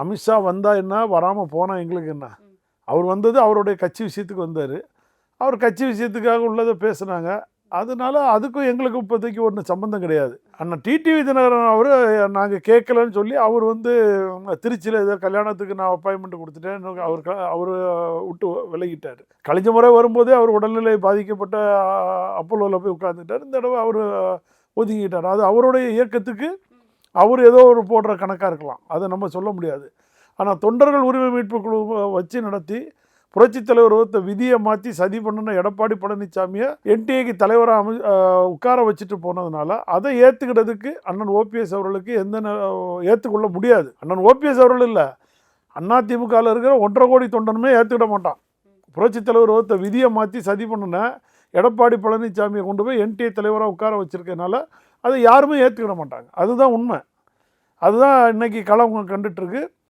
அமித்ஷா வந்தால் என்ன, வராமல் போனால் எங்களுக்கு என்ன? அவர் வந்தது அவருடைய கட்சி விஷயத்துக்கு வந்தார். அவர் கட்சி விஷயத்துக்காக உள்ளதை பேசுனாங்க. அதனால அதுக்கும் எங்களுக்கு இப்போதைக்கு ஒன்றும் சம்மந்தம் கிடையாது. அண்ணன் டிடிவி தினகரன் அவர் நாங்கள் கேட்கலன்னு சொல்லி அவர் திருச்சியில் ஏதோ கல்யாணத்துக்கு நான் அப்பாயின்மெண்ட் கொடுத்துட்டேன், அவர் விட்டு விலகிட்டார். கழிஞ்ச முறை வரும்போதே அவர் உடல்நிலை பாதிக்கப்பட்ட அப்போலோவில் போய் உட்காந்துட்டார். இந்த தடவை அவர் ஒதுங்கிட்டார். அது அவருடைய இயக்கத்துக்கு அவர் ஏதோ ஒரு போடுற கணக்காக இருக்கலாம், அதை நம்ம சொல்ல முடியாது. ஆனால் தொண்டர்கள் உரிமை மீட்பு குழு வச்சு நடத்தி புரட்சித் தலைவர் விதியை மாற்றி சதி பண்ணின எடப்பாடி பழனிசாமியை என்டிஏக்கு தலைவராக உட்கார வச்சுட்டு போனதுனால அதை ஏற்றுக்கிட்டதுக்கு அண்ணன் ஓபிஎஸ் அவர்களுக்கு ஏற்றுக்கொள்ள முடியாது. அண்ணன் ஓபிஎஸ் அவர்கள் இல்லை, அதிமுகவில் இருக்கிற 1.5 கோடி தொண்டனுமே ஏற்றுக்கிட மாட்டான். புரட்சித் தலைவர் விதியை மாற்றி சதி பண்ணின எடப்பாடி பழனிசாமியை கொண்டு போய் என்டிஏ தலைவராக உட்கார வச்சிருக்கனால அதை யாருமே ஏற்றுக்கிட மாட்டாங்க. அதுதான் உண்மை. அதுதான் இன்னைக்கு களம் கண்டுட்டுருக்கு.